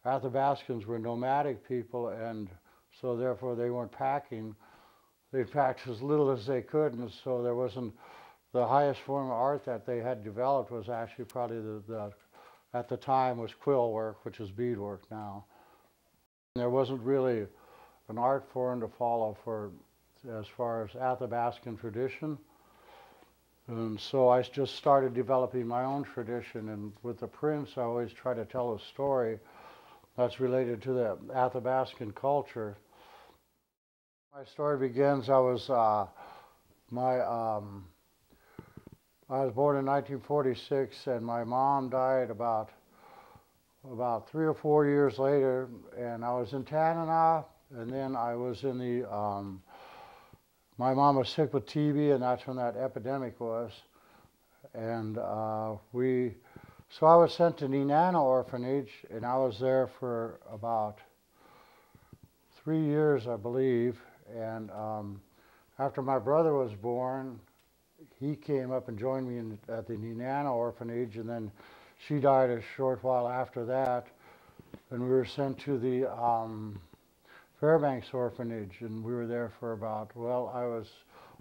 Athabascans were nomadic people, and so therefore they weren't packing. They packed as little as they could, and so there wasn't, the highest form of art that they had developed was actually probably at the time was quill work, which is beadwork now. There wasn't really an art form to follow as far as Athabascan tradition. And so I just started developing my own tradition, and with the prints I always try to tell a story that's related to the Athabascan culture. My story begins, I was born in 1946, and my mom died about 3 or 4 years later, and I was in Tanana, and then I was in the, my mom was sick with TB, and that's when that epidemic was. And so I was sent to Nenana orphanage, and I was there for about 3 years, I believe. And after my brother was born, he came up and joined me at the Nenana orphanage, and then she died a short while after that, and we were sent to the Fairbanks orphanage, and we were there for about, well, I was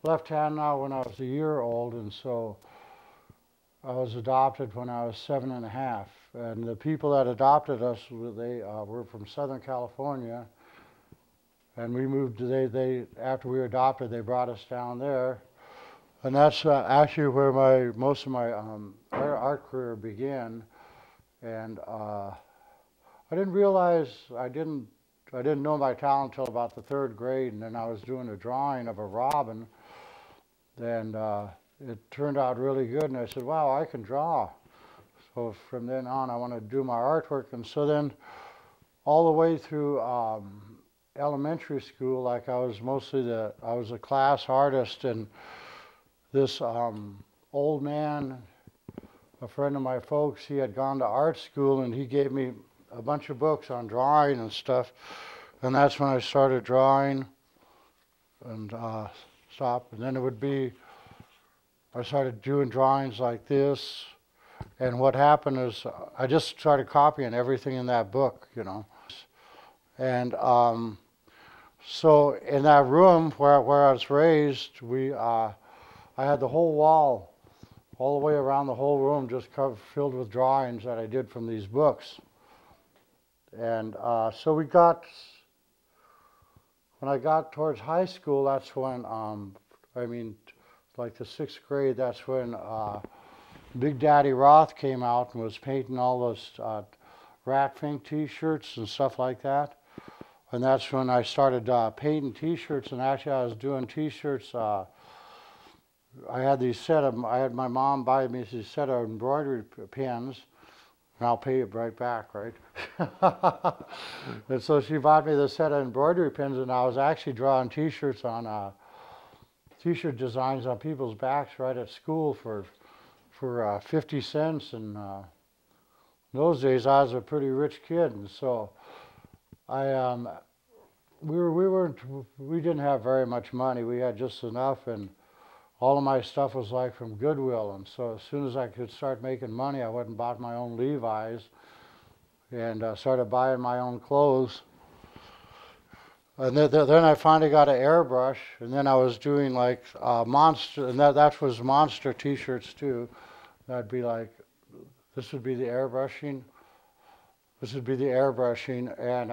left Tanana when I was a year old, and so I was adopted when I was 7½. And the people that adopted us, they were from Southern California, and we moved, after we were adopted, they brought us down there. And that's actually where most of my art career began. And I didn't realize, I didn't know my talent until about the 3rd grade, and then I was doing a drawing of a robin, and it turned out really good, and I said, wow, I can draw. So from then on, I want to do my artwork. And so then all the way through elementary school, like I was a class artist, and this old man, a friend of my folks, he had gone to art school, and he gave me a bunch of books on drawing and stuff, and that's when I started drawing and stopped. And then it would be, I started doing drawings like this, and what happened is I just started copying everything in that book, you know. And so in that room where I was raised, I had the whole wall, all the way around the whole room, just filled with drawings that I did from these books. And so when I got towards high school, that's when, like the 6th grade, that's when Big Daddy Roth came out and was painting all those Rat Fink t-shirts and stuff like that. And that's when I started painting t-shirts, and actually I was doing t-shirts. I had my mom buy me this set of embroidery pins, and I'll pay it right back, right? And so she bought me this set of embroidery pins, and I was actually drawing t-shirts on t-shirt designs on people's backs right at school for 50 cents. And in those days, I was a pretty rich kid, and so we didn't have very much money. We had just enough, and all of my stuff was like from Goodwill. And so as soon as I could start making money, I went and bought my own Levi's and started buying my own clothes. And then I finally got an airbrush, and then I was doing like monster, and that was monster t-shirts too. That'd be like, this would be the airbrushing. This would be the airbrushing, and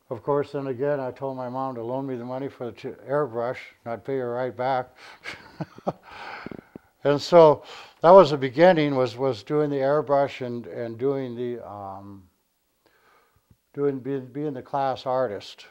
of course, then again, I told my mom to loan me the money for the airbrush, and I'd pay her right back. And so that was the beginning, was doing the airbrush and doing the being the class artist.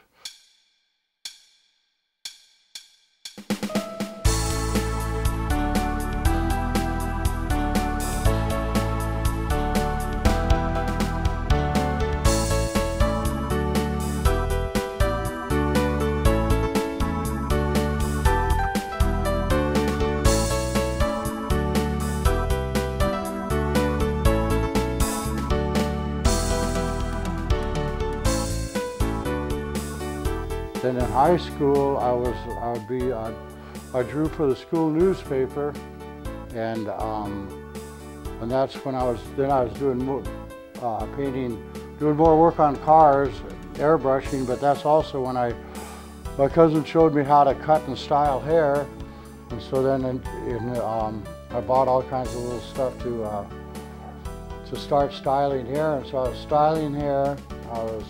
Then in high school, I drew for the school newspaper, and that's when I was doing painting doing more work on cars, airbrushing, but that's also when my cousin showed me how to cut and style hair, and so then I bought all kinds of little stuff to start styling hair, and so I was styling hair, I was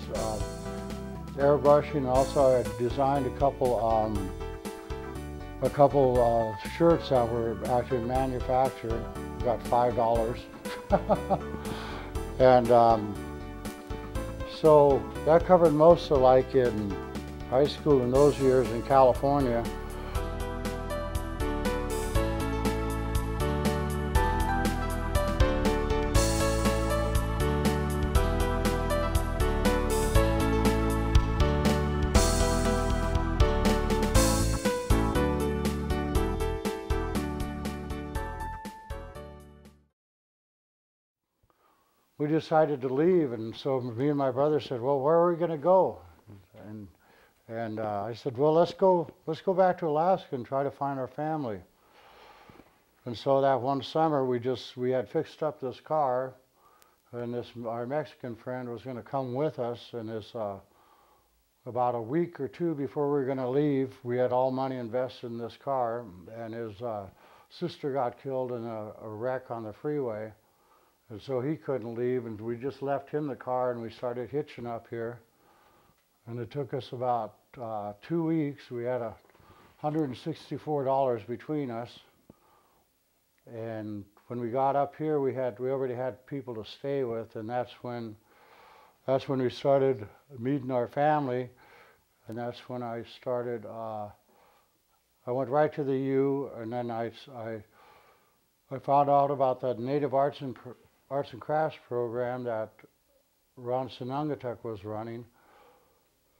airbrushing, also I had designed a couple shirts that were actually manufactured, got $5. And so that covered most of like in high school in those years in California. We decided to leave, and so me and my brother said, well, where are we going to go? And I said, well, let's go back to Alaska and try to find our family. And so that one summer we had fixed up this car, and our Mexican friend was going to come with us, and about a week or two before we were going to leave, we had all money invested in this car, and his sister got killed in a wreck on the freeway. And so he couldn't leave, and we just left him the car, and we started hitching up here. And it took us about 2 weeks. We had $164 between us. And when we got up here, we already had people to stay with, and that's when we started meeting our family. And that's when I started. I went right to the U, and then I found out about the Native Arts and Crafts program that Ron Sinungatuk was running,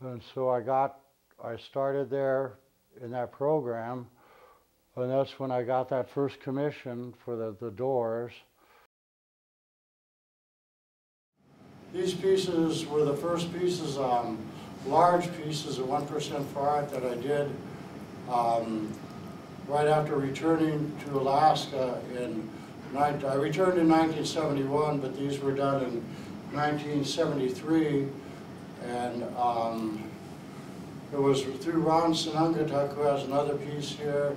and so I started there in that program, and that's when I got that first commission for the doors. These pieces were the first pieces, large pieces of 1% for art that I did right after returning to Alaska I returned in 1971, but these were done in 1973, and it was through Ron Sinungatuk, who has another piece here,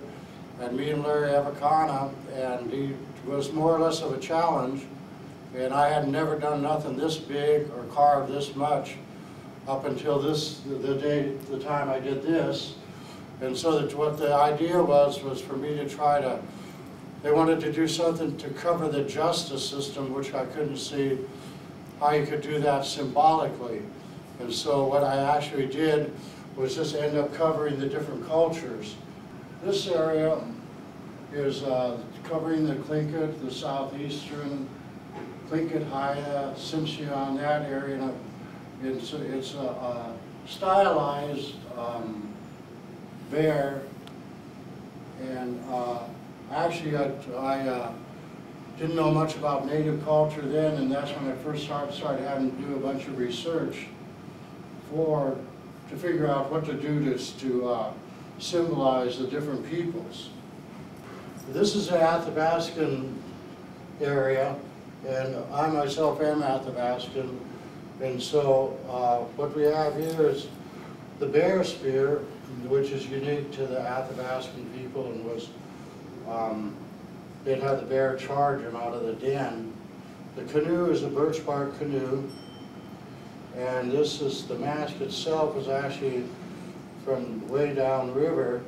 and me and Larry Avicana, and he was more or less of a challenge, and I had never done nothing this big or carved this much up until the time I did this, and so what the idea was for me to try to. They wanted to do something to cover the justice system, which I couldn't see how you could do that symbolically. And so what I actually did was just end up covering the different cultures. This area is covering the Tlingit, the southeastern Tlingit, Haida, Tsimshian, that area. And it's a stylized bear, and actually, I didn't know much about Native culture then, and that's when I first started having to do a bunch of research to figure out what to do to symbolize the different peoples. This is the Athabascan area, and I myself am Athabascan, and so what we have here is the bear spear, which is unique to the Athabascan people and was they'd have the bear charge him out of the den. The canoe is a birch bark canoe, and the mask itself is actually from way downriver,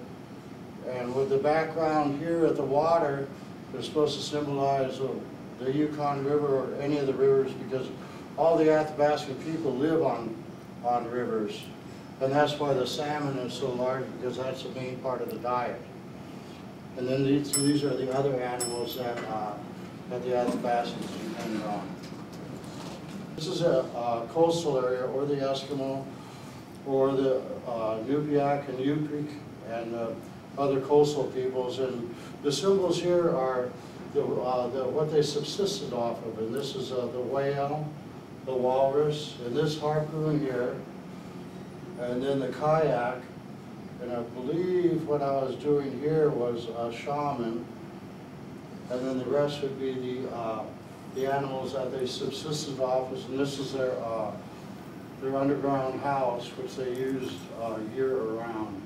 and with the background here at the water, they're supposed to symbolize the Yukon River or any of the rivers, because all the Athabascan people live on rivers, and that's why the salmon is so large, because that's the main part of the diet. And then these are the other animals that the Athabascans depend on. This is a coastal area, or the Eskimo, or the Nupiaq and Yupik, and other coastal peoples. And the symbols here are what they subsisted off of. And this is the whale, the walrus, and this harpoon here, and then the kayak. And I believe what I was doing here was a shaman, and then the rest would be the animals that they subsisted off, and this is their underground house, which they used year-round.